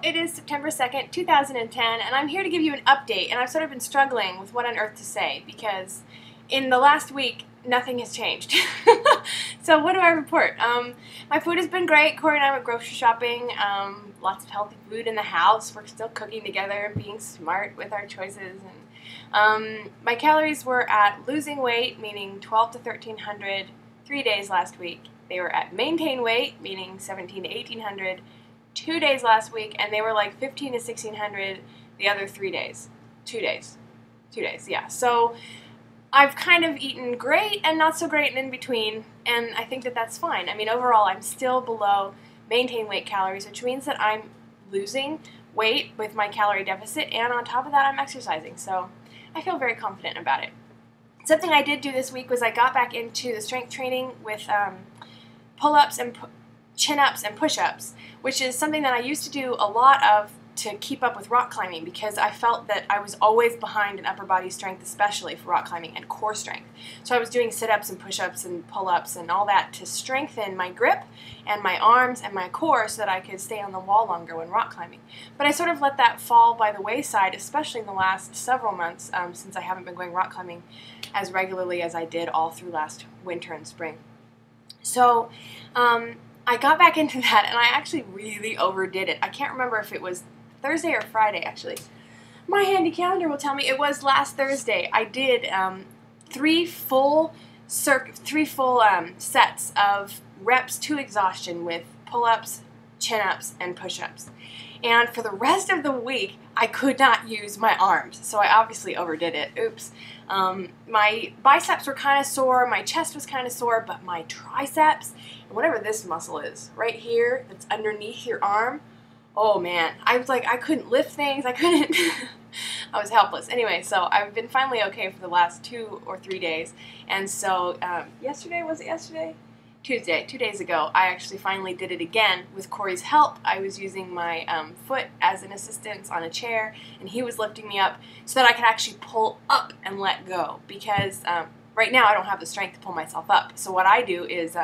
it is September 2nd, 2010, and I'm here to give you an update, and I've sort of been struggling with what on earth to say, because in the last week, nothing has changed. So what do I report? My food has been great. Corey and I went grocery shopping, lots of healthy food in the house. We're still cooking together and being smart with our choices. And my calories were at losing weight, meaning 12 to 1300, 3 days last week. They were at maintain weight, meaning 17 to 1800, 2 days last week, and they were like 15 to 1600 the other 3 days. 2 days. 2 days, yeah. So I've kind of eaten great and not so great and in between, and I think that that's fine. I mean, overall, I'm still below maintain weight calories, which means that I'm losing weight with my calorie deficit, and on top of that, I'm exercising. So I feel very confident about it. Something I did do this week was I got back into the strength training with pull-ups and chin-ups and push-ups, which is something that I used to do a lot of to keep up with rock climbing, because I felt that I was always behind in upper body strength, especially for rock climbing, and core strength. So I was doing sit-ups and push-ups and pull-ups and all that to strengthen my grip and my arms and my core so that I could stay on the wall longer when rock climbing. But I sort of let that fall by the wayside, especially in the last several months, since I haven't been going rock climbing as regularly as I did all through last winter and spring. So I got back into that, and I actually really overdid it. I can't remember if it was Thursday or Friday, actually. My handy calendar will tell me it was last Thursday. I did three full sets of reps to exhaustion with pull-ups, chin-ups, and push-ups. And for the rest of the week, I could not use my arms, so I obviously overdid it. Oops. My biceps were kind of sore, my chest was kind of sore, but my triceps, and whatever this muscle is, right here, that's underneath your arm, oh man, I was like, I couldn't lift things, I couldn't, I was helpless. Anyway, so I've been finally okay for the last 2 or 3 days, and so yesterday, was it yesterday? Tuesday, 2 days ago, I actually finally did it again with Corey's help. I was using my foot as an assistance on a chair, and he was lifting me up so that I could actually pull up and let go, because right now I don't have the strength to pull myself up. So what I do is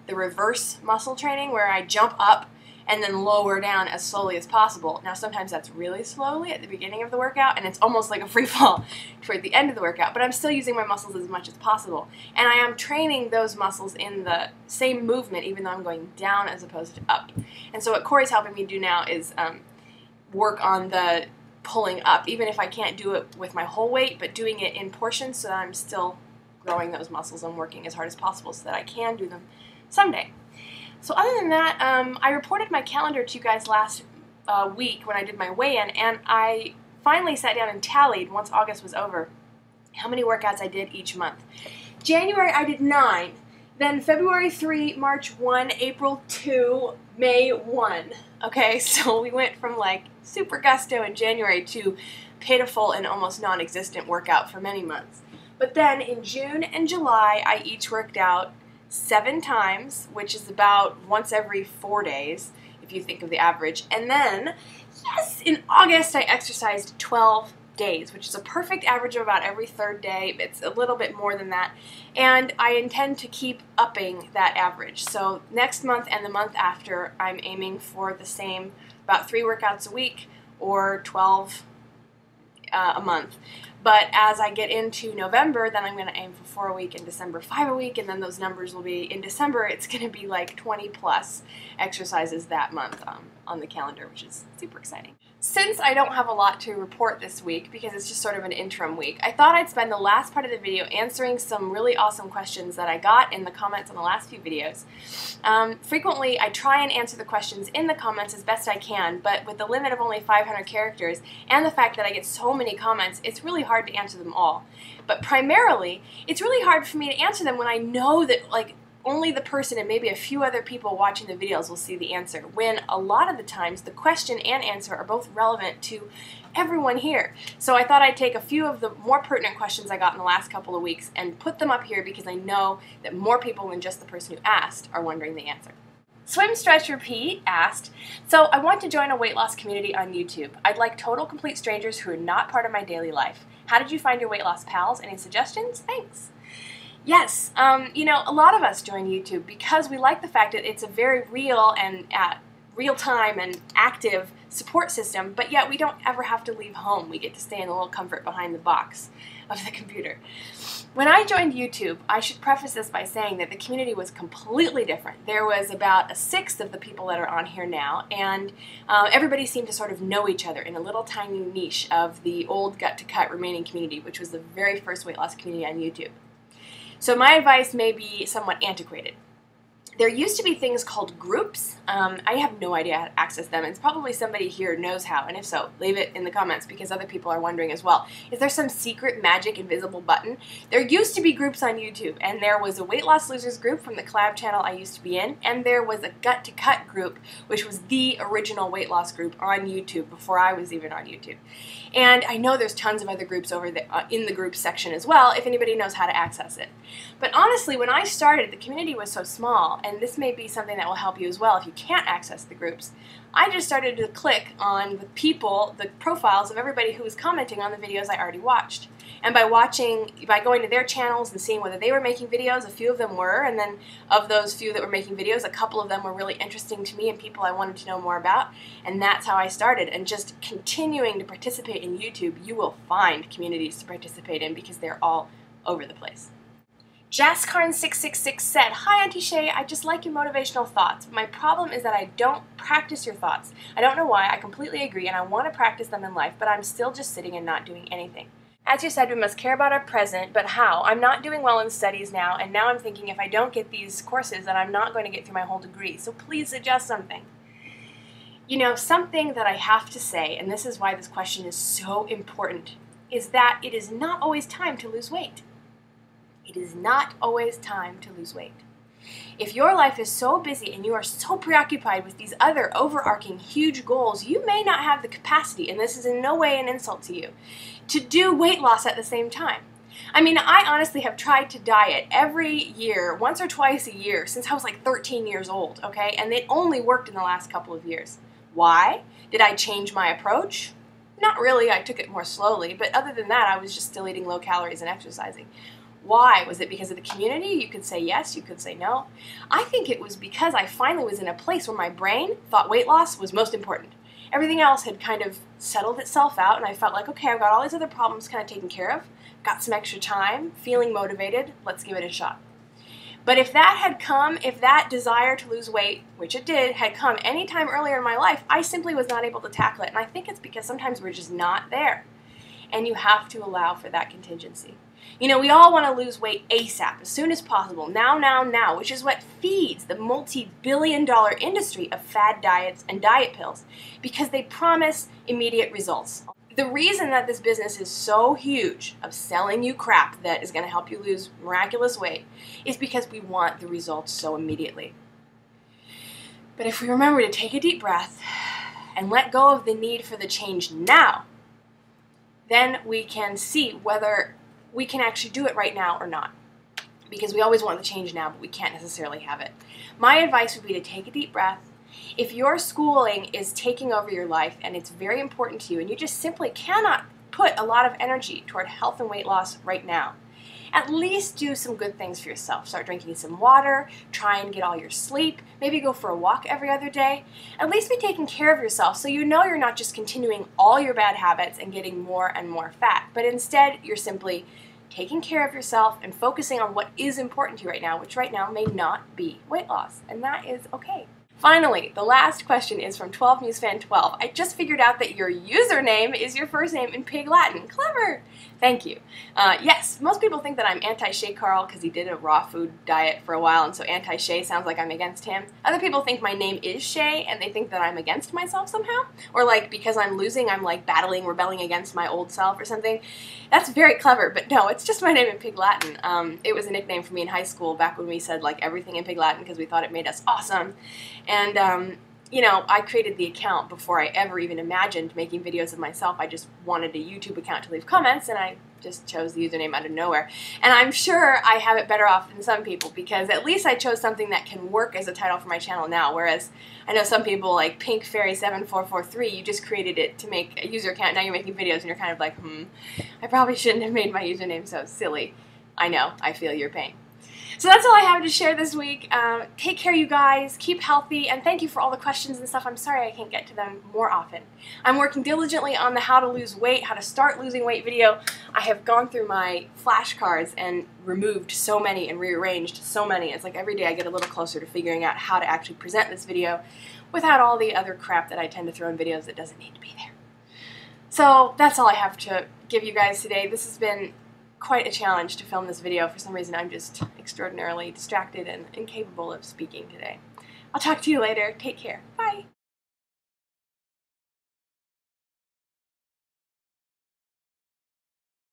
the reverse muscle training, where I jump up and then lower down as slowly as possible. Now sometimes that's really slowly at the beginning of the workout, and it's almost like a free fall toward the end of the workout, but I'm still using my muscles as much as possible. And I am training those muscles in the same movement, even though I'm going down as opposed to up. And so what Corey's helping me do now is work on the pulling up, even if I can't do it with my whole weight, but doing it in portions so that I'm still growing those muscles and working as hard as possible so that I can do them someday. So other than that, I reported my calendar to you guys last week when I did my weigh-in, and I finally sat down and tallied, once August was over, how many workouts I did each month. January I did 9, then February 3, March 1, April 2, May 1. Okay, so we went from like super gusto in January to pitiful and almost non-existent workout for many months. But then in June and July, I each worked out 7 times, which is about once every 4 days, if you think of the average. And then, yes, in August I exercised 12 days, which is a perfect average of about every 3rd day. It's a little bit more than that. And I intend to keep upping that average. So next month and the month after, I'm aiming for the same, about 3 workouts a week or 12 a month. But as I get into November, then I'm going to aim for 4 a week, in December 5 a week, and then those numbers will be, in December, it's going to be like 20 plus exercises that month on the calendar, which is super exciting. Since I don't have a lot to report this week, because it's just sort of an interim week, I thought I'd spend the last part of the video answering some really awesome questions that I got in the comments on the last few videos. Frequently, I try and answer the questions in the comments as best I can, but with the limit of only 500 characters and the fact that I get so many comments, it's really hard to answer them all. But primarily, it's really hard for me to answer them when I know that, like, only the person and maybe a few other people watching the videos will see the answer, when a lot of the times the question and answer are both relevant to everyone here. So I thought I'd take a few of the more pertinent questions I got in the last couple of weeks and put them up here, because I know that more people than just the person who asked are wondering the answer. Swim Stretch Repeat asked, so I want to join a weight loss community on YouTube. I'd like total complete strangers who are not part of my daily life. How did you find your weight loss pals? Any suggestions? Thanks. Yes, you know, a lot of us join YouTube because we like the fact that it's a very real and real-time and active support system, but yet we don't ever have to leave home. We get to stay in a little comfort behind the box of the computer. When I joined YouTube, I should preface this by saying that the community was completely different. There was about a sixth of the people that are on here now, and everybody seemed to sort of know each other in a little tiny niche of the old Gut to Cut remaining community, which was the very first weight loss community on YouTube. So my advice may be somewhat antiquated. There used to be things called groups. I have no idea how to access them. It's probably somebody here knows how, and if so, leave it in the comments because other people are wondering as well. Is there some secret magic invisible button? There used to be groups on YouTube, and there was a Weight Loss Losers group from the collab channel I used to be in, and there was a Gut to Cut group, which was the original weight loss group on YouTube before I was even on YouTube. And I know there's tons of other groups over in the groups section as well, if anybody knows how to access it. But honestly, when I started, the community was so small, and this may be something that will help you as well if you can't access the groups. I just started to click on the people, the profiles of everybody who was commenting on the videos I already watched. And by going to their channels and seeing whether they were making videos, a few of them were, and then of those few that were making videos, a couple of them were really interesting to me and people I wanted to know more about, and that's how I started. And just continuing to participate in YouTube, you will find communities to participate in because they're all over the place. Jaskarn666 said, "Hi Antishay, I just like your motivational thoughts. My problem is that I don't practice your thoughts. I don't know why. I completely agree and I want to practice them in life, but I'm still just sitting and not doing anything. As you said, we must care about our present, but how? I'm not doing well in studies now, and now I'm thinking if I don't get these courses, then I'm not going to get through my whole degree. So please suggest something." You know, something that I have to say, and this is why this question is so important, is that it is not always time to lose weight. It is not always time to lose weight. If your life is so busy and you are so preoccupied with these other overarching huge goals, you may not have the capacity, and this is in no way an insult to you, to do weight loss at the same time. I mean, I honestly have tried to diet every year, once or twice a year, since I was like 13 years old, okay? And it only worked in the last couple of years. Why? Did I change my approach? Not really, I took it more slowly, but other than that, I was just still eating low calories and exercising. Why? Was it because of the community? You could say yes, you could say no. I think it was because I finally was in a place where my brain thought weight loss was most important. Everything else had kind of settled itself out, and I felt like, okay, I've got all these other problems kind of taken care of, got some extra time, feeling motivated, let's give it a shot. But if that had come, if that desire to lose weight, which it did, had come any time earlier in my life, I simply was not able to tackle it. And I think it's because sometimes we're just not there. And you have to allow for that contingency. You know, we all want to lose weight ASAP, as soon as possible, now, which is what feeds the multi-billion-dollar industry of fad diets and diet pills, because they promise immediate results. The reason that this business is so huge of selling you crap that is going to help you lose miraculous weight is because we want the results so immediately. But if we remember to take a deep breath and let go of the need for the change now, then we can see whether we can actually do it right now or not. Because we always want the change now, but we can't necessarily have it. My advice would be to take a deep breath. If your schooling is taking over your life and it's very important to you and you just simply cannot put a lot of energy toward health and weight loss right now, at least do some good things for yourself. Start drinking some water, try and get all your sleep, maybe go for a walk every other day. At least be taking care of yourself so you know you're not just continuing all your bad habits and getting more and more fat, but instead you're simply taking care of yourself and focusing on what is important to you right now, which right now may not be weight loss, and that is okay. Finally, the last question is from 12musefan12. I just figured out that your username is your first name in Pig Latin. Clever! Thank you. Yes, most people think that I'm anti-Shay Carl because he did a raw food diet for a while, and so anti-Shay sounds like I'm against him. Other people think my name is Shay, and they think that I'm against myself somehow. Or like, because I'm losing, I'm like battling, rebelling against my old self or something. That's very clever, but no, it's just my name in Pig Latin. It was a nickname for me in high school back when we said like everything in Pig Latin because we thought it made us awesome. And, you know, I created the account before I ever even imagined making videos of myself. I just wanted a YouTube account to leave comments, and I just chose the username out of nowhere. And I'm sure I have it better off than some people, because at least I chose something that can work as a title for my channel now, whereas I know some people like PinkFairy7443, you just created it to make a user account, now you're making videos, and you're kind of like, I probably shouldn't have made my username so silly. I know, I feel your pain. So that's all I have to share this week. Take care, you guys. Keep healthy, and thank you for all the questions and stuff. I'm sorry I can't get to them more often. I'm working diligently on the how to lose weight, how to start losing weight video. I have gone through my flashcards and removed so many and rearranged so many. It's like every day I get a little closer to figuring out how to actually present this video without all the other crap that I tend to throw in videos that doesn't need to be there. So that's all I have to give you guys today. This has been quite a challenge to film this video. For some reason I'm just extraordinarily distracted and incapable of speaking today. I'll talk to you later. Take care. Bye.